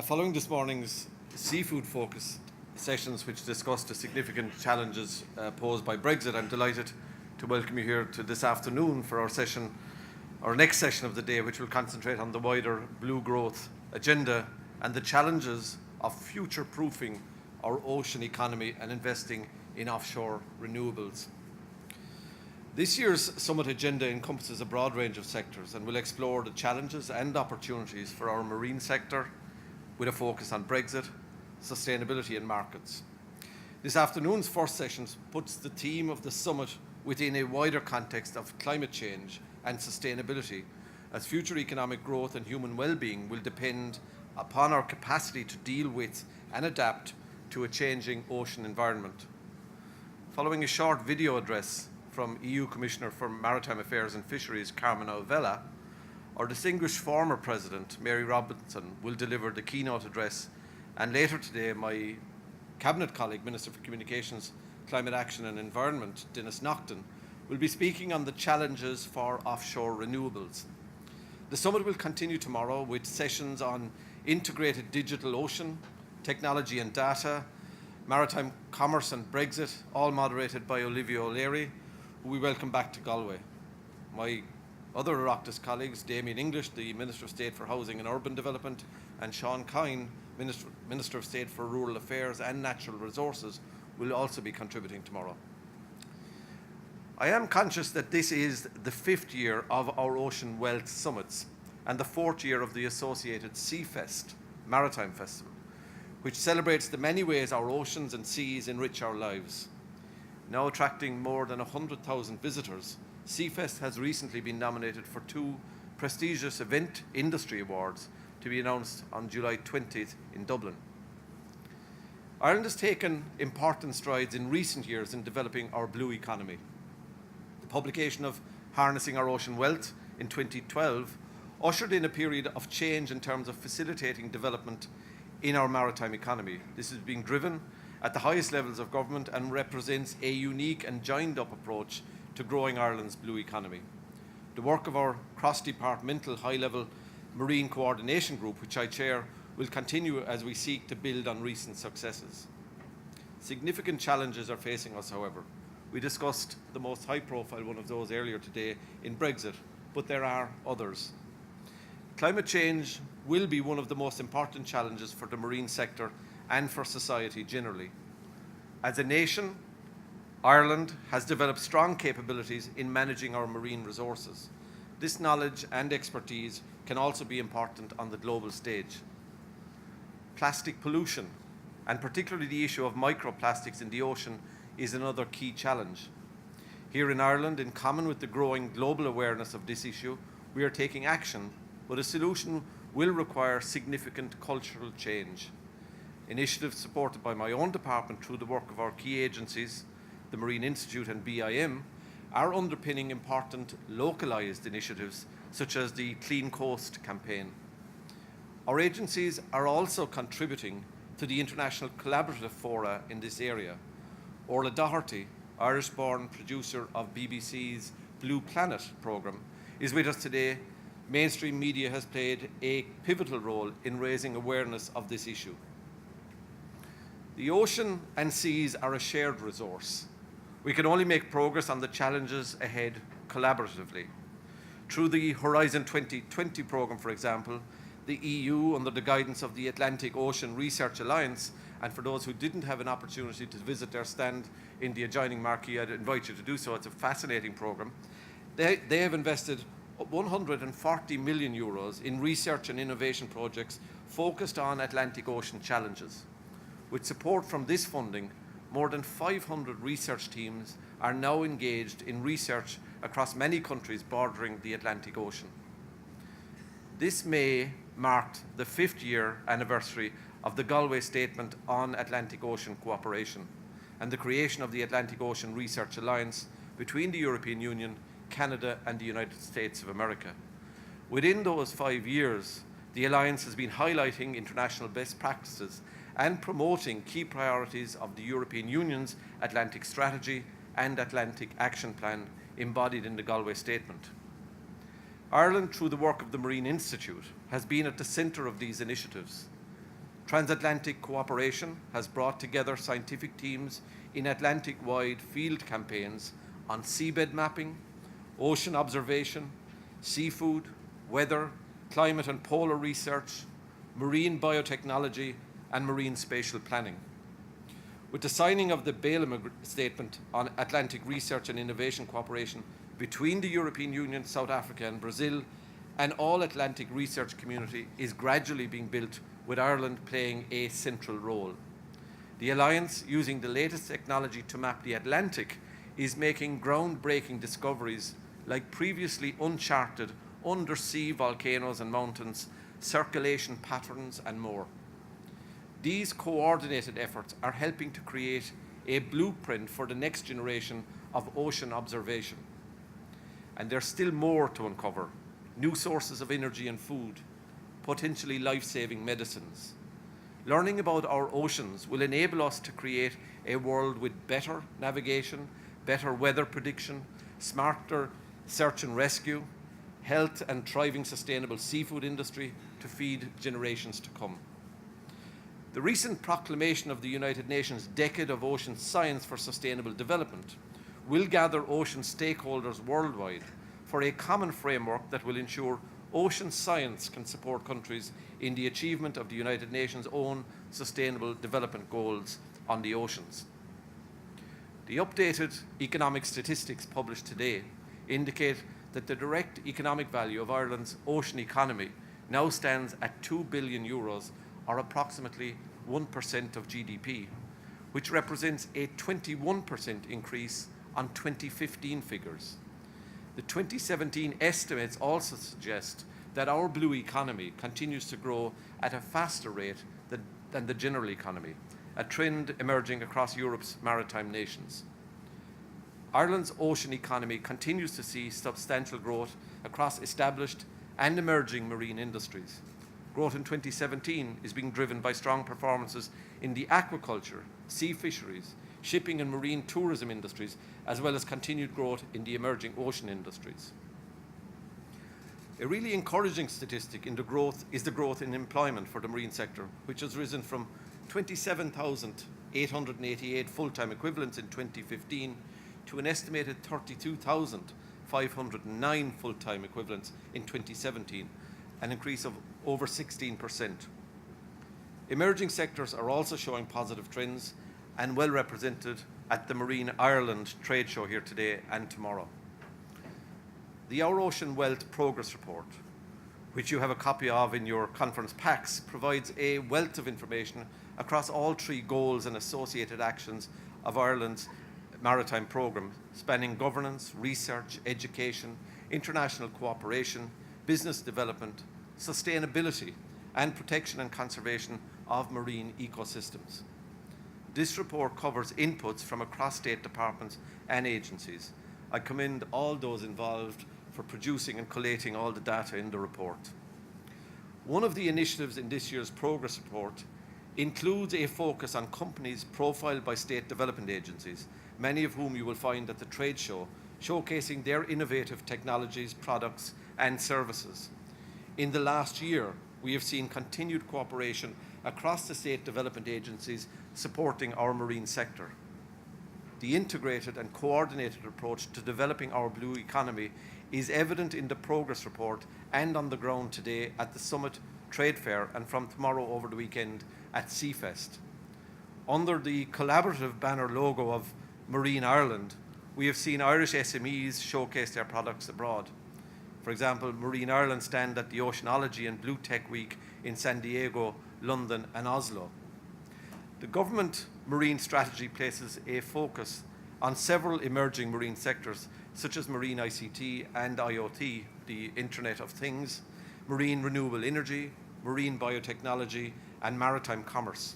Following this morning's seafood-focused sessions which discussed the significant challenges posed by Brexit, I'm delighted to welcome you here to this afternoon for our next session of the day, which will concentrate on the wider blue growth agenda and the challenges of future-proofing our ocean economy and investing in offshore renewables. This year's summit agenda encompasses a broad range of sectors and will explore the challenges and opportunities for our marine sector with a focus on Brexit, sustainability and markets. This afternoon's first session puts the theme of the summit within a wider context of climate change and sustainability, as future economic growth and human well-being will depend upon our capacity to deal with and adapt to a changing ocean environment. Following a short video address from EU Commissioner for Maritime Affairs and Fisheries, Carmen Ovella, our distinguished former President, Mary Robinson, will deliver the keynote address, and later today, my Cabinet colleague, Minister for Communications, Climate Action and Environment, Denis Naughton, will be speaking on the challenges for offshore renewables. The summit will continue tomorrow with sessions on integrated digital ocean, technology and data, maritime commerce and Brexit, all moderated by Olivia O'Leary, who we welcome back to Galway. My other Oireachtas colleagues, Damien English, the Minister of State for Housing and Urban Development, and Sean Coyne, Minister of State for Rural Affairs and Natural Resources, will also be contributing tomorrow. I am conscious that this is the 5th year of our Ocean Wealth Summits and the 4th year of the associated Seafest Maritime Festival, which celebrates the many ways our oceans and seas enrich our lives. Now attracting more than 100,000 visitors, Seafest has recently been nominated for 2 prestigious event industry awards to be announced on July 20th in Dublin. Ireland has taken important strides in recent years in developing our blue economy. The publication of Harnessing Our Ocean Wealth in 2012 ushered in a period of change in terms of facilitating development in our maritime economy. This is being driven at the highest levels of government and represents a unique and joined-up approach to growing Ireland's blue economy. The work of our cross-departmental high-level Marine Coordination Group, which I chair, will continue as we seek to build on recent successes. Significant challenges are facing us, however. We discussed the most high-profile one of those earlier today in Brexit, but there are others. Climate change will be one of the most important challenges for the marine sector and for society generally. As a nation, Ireland has developed strong capabilities in managing our marine resources. This knowledge and expertise can also be important on the global stage. Plastic pollution, and particularly the issue of microplastics in the ocean, is another key challenge. Here in Ireland, in common with the growing global awareness of this issue, we are taking action, but a solution will require significant cultural change. Initiatives supported by my own department through the work of our key agencies, the Marine Institute and BIM, are underpinning important localised initiatives such as the Clean Coast campaign. Our agencies are also contributing to the international collaborative fora in this area. Orla Doherty, Irish-born producer of BBC's Blue Planet programme, is with us today. Mainstream media has played a pivotal role in raising awareness of this issue. The ocean and seas are a shared resource. We can only make progress on the challenges ahead collaboratively. Through the Horizon 2020 programme, for example, the EU, under the guidance of the Atlantic Ocean Research Alliance, and for those who didn't have an opportunity to visit their stand in the adjoining marquee, I'd invite you to do so. It's a fascinating programme. They have invested 140 million euros in research and innovation projects focused on Atlantic Ocean challenges. With support from this funding, more than 500 research teams are now engaged in research across many countries bordering the Atlantic Ocean. This May marked the 5th year anniversary of the Galway Statement on Atlantic Ocean Cooperation and the creation of the Atlantic Ocean Research Alliance between the European Union, Canada and the United States of America. Within those 5 years, the Alliance has been highlighting international best practices and promoting key priorities of the European Union's Atlantic Strategy and Atlantic Action Plan embodied in the Galway Statement. Ireland, through the work of the Marine Institute, has been at the centre of these initiatives. Transatlantic cooperation has brought together scientific teams in Atlantic-wide field campaigns on seabed mapping, ocean observation, seafood, weather, climate and polar research, marine biotechnology, and marine spatial planning. With the signing of the Balaam Statement on Atlantic Research and Innovation Cooperation between the European Union, South Africa and Brazil, an all-Atlantic research community is gradually being built, with Ireland playing a central role. The alliance, using the latest technology to map the Atlantic, is making groundbreaking discoveries like previously uncharted undersea volcanoes and mountains, circulation patterns, and more. These coordinated efforts are helping to create a blueprint for the next generation of ocean observation. And there's still more to uncover: new sources of energy and food, potentially life-saving medicines. Learning about our oceans will enable us to create a world with better navigation, better weather prediction, smarter search and rescue, health and thriving sustainable seafood industry to feed generations to come. The recent proclamation of the United Nations Decade of Ocean Science for Sustainable Development will gather ocean stakeholders worldwide for a common framework that will ensure ocean science can support countries in the achievement of the United Nations' own Sustainable Development Goals on the oceans. The updated economic statistics published today indicate that the direct economic value of Ireland's ocean economy now stands at €2 billion, or approximately 1% of GDP, which represents a 21% increase on 2015 figures. The 2017 estimates also suggest that our blue economy continues to grow at a faster rate than the general economy, a trend emerging across Europe's maritime nations. Ireland's ocean economy continues to see substantial growth across established and emerging marine industries. Growth in 2017 is being driven by strong performances in the aquaculture, sea fisheries, shipping and marine tourism industries, as well as continued growth in the emerging ocean industries. A really encouraging statistic in the growth is the growth in employment for the marine sector, which has risen from 27,888 full-time equivalents in 2015 to an estimated 32,509 full-time equivalents in 2017, an increase of over 16%. Emerging sectors are also showing positive trends and well represented at the Marine Ireland trade show here today and tomorrow. The Our Ocean Wealth Progress Report, which you have a copy of in your conference packs, provides a wealth of information across all three goals and associated actions of Ireland's maritime programme, spanning governance, research, education, international cooperation, business development, sustainability, and protection and conservation of marine ecosystems. This report covers inputs from across state departments and agencies. I commend all those involved for producing and collating all the data in the report. One of the initiatives in this year's progress report includes a focus on companies profiled by state development agencies, many of whom you will find at the trade show, showcasing their innovative technologies, products, and services. In the last year, we have seen continued cooperation across the state development agencies supporting our marine sector. The integrated and coordinated approach to developing our blue economy is evident in the progress report and on the ground today at the Summit Trade Fair and from tomorrow over the weekend at Seafest. Under the collaborative banner logo of Marine Ireland, we have seen Irish SMEs showcase their products abroad. For example, Marine Ireland stand at the Oceanology and Blue Tech Week in San Diego, London and Oslo. The government marine strategy places a focus on several emerging marine sectors such as marine ICT and IoT, the Internet of Things, marine renewable energy, marine biotechnology and maritime commerce.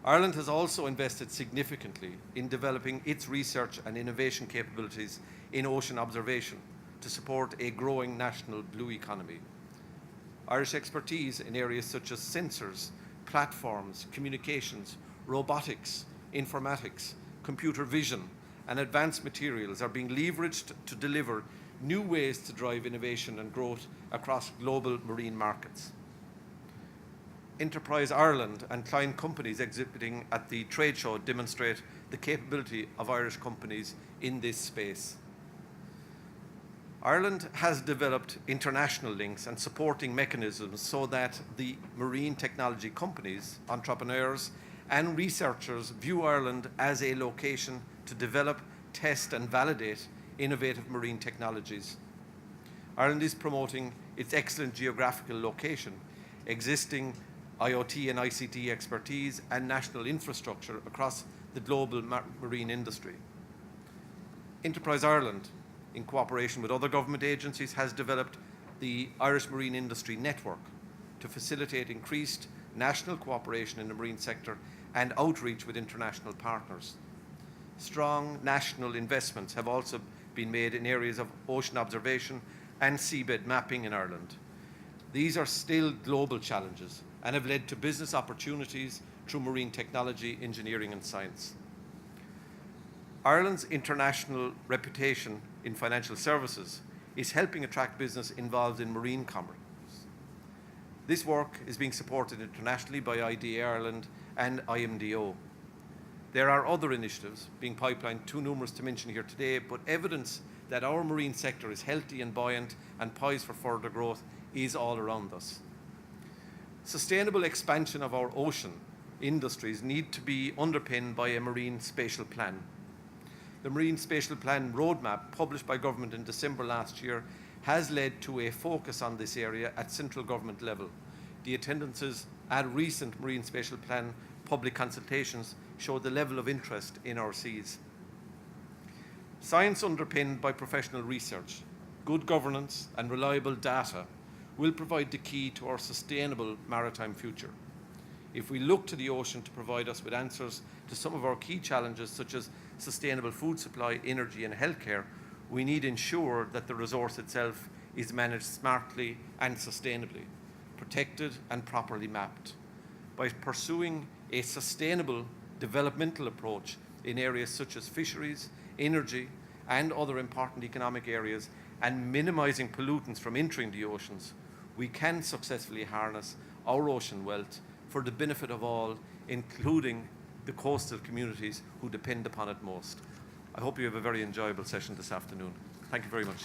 Ireland has also invested significantly in developing its research and innovation capabilities in ocean observation to support a growing national blue economy. Irish expertise in areas such as sensors, platforms, communications, robotics, informatics, computer vision, and advanced materials are being leveraged to deliver new ways to drive innovation and growth across global marine markets. Enterprise Ireland and client companies exhibiting at the trade show demonstrate the capability of Irish companies in this space. Ireland has developed international links and supporting mechanisms so that the marine technology companies, entrepreneurs and researchers view Ireland as a location to develop, test and validate innovative marine technologies. Ireland is promoting its excellent geographical location, existing IoT and ICT expertise and national infrastructure across the global marine industry. Enterprise Ireland, in cooperation with other government agencies, has developed the Irish Marine Industry Network to facilitate increased national cooperation in the marine sector and outreach with international partners. Strong national investments have also been made in areas of ocean observation and seabed mapping in Ireland. These are still global challenges and have led to business opportunities through marine technology, engineering and science. Ireland's international reputation in financial services is helping attract business involved in marine commerce. This work is being supported internationally by IDA Ireland and IMDO. There are other initiatives being pipelined, too numerous to mention here today, but evidence that our marine sector is healthy and buoyant and poised for further growth is all around us. Sustainable expansion of our ocean industries need to be underpinned by a marine spatial plan. The Marine Spatial Plan roadmap, published by government in December last year, has led to a focus on this area at central government level. The attendances at recent Marine Spatial Plan public consultations show the level of interest in our seas. Science underpinned by professional research, good governance and reliable data will provide the key to our sustainable maritime future. If we look to the ocean to provide us with answers to some of our key challenges, such as sustainable food supply, energy and healthcare, we need to ensure that the resource itself is managed smartly and sustainably, protected and properly mapped. By pursuing a sustainable developmental approach in areas such as fisheries, energy and other important economic areas, and minimizing pollutants from entering the oceans, we can successfully harness our ocean wealth for the benefit of all, including the coastal communities who depend upon it most. I hope you have a very enjoyable session this afternoon. Thank you very much.